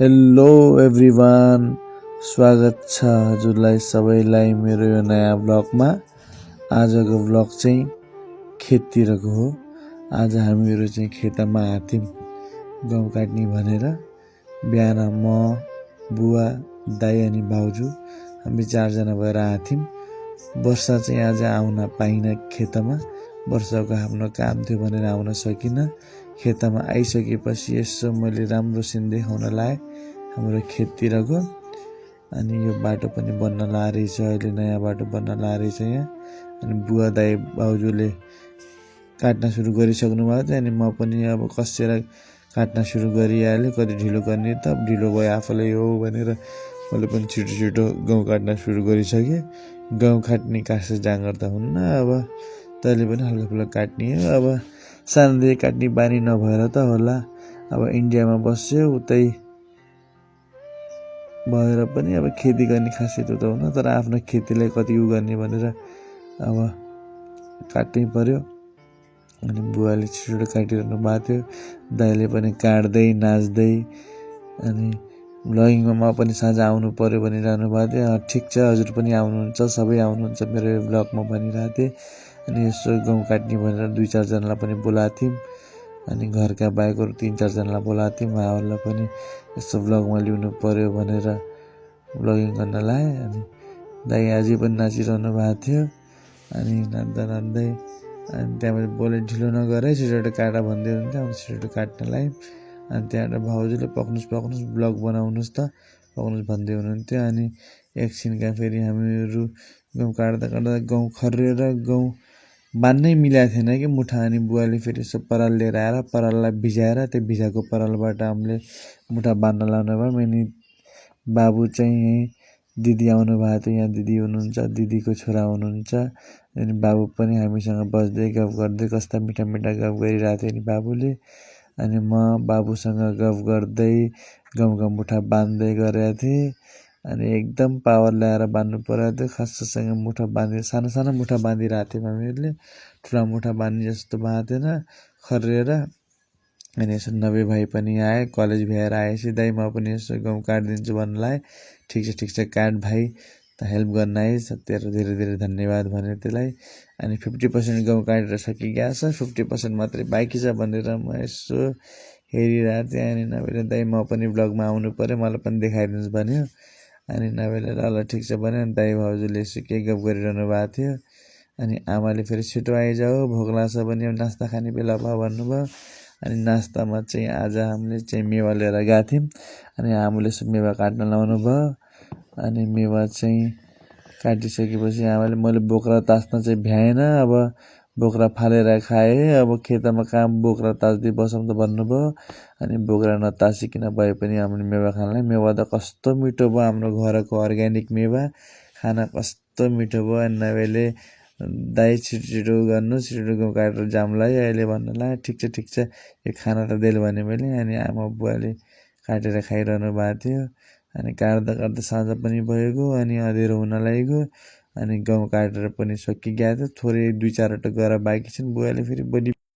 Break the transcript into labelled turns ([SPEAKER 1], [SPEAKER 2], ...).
[SPEAKER 1] Hello everyone, स्वागत छ हजुरलाई सबैलाई मेरो यो नयाँ ब्लगमा। आजको ब्लग चाहिँ खेततिरको हो। आज हामीहरू चाहिँ खेतमा आथ्यौँ गहुँ काट्ने भनेर। बिहान म, बुवा, दाइ अनि भाउजू हामी चारजना भएर आथ्यौँ। वर्षा चाहिँ आज आउन पाइन खेतमा। वर्षाको आफ्नो काम थियो भनेर आउन सकिन। खेतमा आइसकेपछि यसो मैले राम्रोसित देखाउन लाएँ हाम्रो खेततिरको। अनि यो बाटो पनि बन्न लागेछ, अहिले नयाँ बाटो बन्न लागेछ यहाँ। अनि बुवा दाइ भाउजूले काट्न सुरु गरिसक्नु भएको थियो। अनि म पनि अब कसेर काट्न सुरु गरिहालेँ। कति ढिलो गर्ने त, ढिलो भयो आफूलाई हो भनेर मैले पनि छिटो छिटो गहुँ काट्न सुरु गरिसकेँ। गहुँ काट्ने कासे जाँगर त हुन्न, अब तैँले पनि हल्का फुल्का काट्ने हो। अब सानोदेखि काट्ने बानी नभएर त होला, अब इन्डियामा बस्यो उतै भएर पनि अब खेती गर्ने खासियत त हुन, तर आफ्नो खेतीलाई कति गर्ने भनेर अब काट्नै पर्यो। अनि बुवाले छिटो काटिरहनु भएको थियो, दाइले पनि काट्दै नाच्दै। अनि भ्लगिङमा म पनि साँझ आउनु पर्यो भनिरहनु भएको थियो। ठिक छ, हजुर पनि आउनुहुन्छ, सबै आउनुहुन्छ मेरो यो ब्लगमा भनिरहेको थिएँ। अनि यसो गहुँ काट्ने भनेर 2-4 जनालाई पनि बोलाएको थियौँ। अनि घरका बाहेकहरू 3-4 जनालाई बोलाएको थियौँ। उहाँहरूलाई पनि यस्तो ब्लगमा ल्याउनु पर्यो भनेर ब्लगिङ गर्न लाएँ। अनि दाइ अझै पनि नाचिरहनु भएको थियो। अनि नाच्दा नाच्दै अनि त्यहाँबाट बोले ढिलो नगर है, छिटो काट भन्दै हुनुहुन्थ्यो। अब छिटो काट्न लायौँ। अनि त्यहाँबाट भाउजूले पक्नुहोस् ब्लग बनाउनुहोस् त, पक्नुहोस् भन्दै हुनुहुन्थ्यो। अनि एकछिनका फेरि हामीहरू गहुँ काट्दा काट्दा गहुँ खर्रिएर गहुँ बान्नै मिलाएको थिएन कि मुठा। अनि बुवाले फेरि यसो पराल लिएर आएर पराललाई भिजाएर त्यो भिजाएको परालबाट हामीले मुठा बान्न लानु भयो। अनि बाबु चाहिँ यहीँ दिदी आउनु भएको थियो, यहाँ दिदी हुनुहुन्छ, दिदीको छोरा हुनुहुन्छ। अनि बाबु पनि हामीसँग बस्दै गफ गर्दै कस्ता मिठा मिठा गफ गरिरहेको थियो नि बाबुले। अनि म बाबुसँग गफ गर्दै गहुँका मुठा बान्दै गरेको थिएँ। अनि एकदम पावर ल्याएर बान्नु परेको थियो। खाससँग मुठा बाँधि सानो सानो मुठा बाँधिरहेको थियौँ हामीहरूले, ठुला मुठा बाँध्ने जस्तो भएको थिएन खर्रिएर। अनि यसो नबे भाइ पनि आए, कलेज भ्याएर आएपछि दाइ म पनि यसो गहुँ काटिदिन्छु भन्नलाई। ठिक छ काट भाइ, त हेल्प गर्न आइस, तेरो धेरै धेरै धन्यवाद भनेर त्यसलाई। अनि 50% गहुँ काटेर सकिगएको छ, 50% मात्रै बाँकी छ भनेर म यसो हेरिरहेको थिएँ। अनि नभएर दाइ म पनि ब्लगमा आउनु पऱ्यो, मलाई पनि देखाइदिनुहोस् भन्यो। अनि नभएर ल ठिक छ भन्यो। अनि दाइ भाउजूले यसो केही गफ गरिरहनु भएको थियो। अनि आमाले फेरि छिटो आइजाऊ, भोक लाग्छ भने नास्ता खाने बेला भयो भन्नुभयो। अनि नास्तामा चाहिँ आज हामीले चाहिँ मेवा लिएर गएको थियौँ। अनि आमाले मेवा काट्न लाउनु भयो। अनि मेवा चाहिँ काटिसकेपछि आमाले, मैले बोक्रा तास्न चाहिँ भ्याएन, अब बोक्रा फालेर खाएँ, अब खेतमा कहाँ बोक्रा तास्दै बसौँ त भन्नुभयो। अनि बोक्रा नतासिकन भए पनि हामीले मेवा खानलाई। मेवा त कस्तो मिठो भयो, हाम्रो घरको अर्ग्यानिक मेवा, खाना कस्तो मिठो भयो। अनि नभएले दाइ छिटो गर्नु, छिटो गहुँ काटेर जामलाई अहिले भन्नलाई। ठिक छ यो खाना त देल भने मैले। अनि आमा बुवाले काटेर खाइरहनु भएको थियो। अनि काट्दा काट्दा साँझ पनि भइगयो, अनि अँध्यारो हुन लागेको। अनि गहुँ काटेर पनि सकिगएको थियो, थोरै 2-4वटा गएर बाँकी छन्। बुवाले फेरि बलि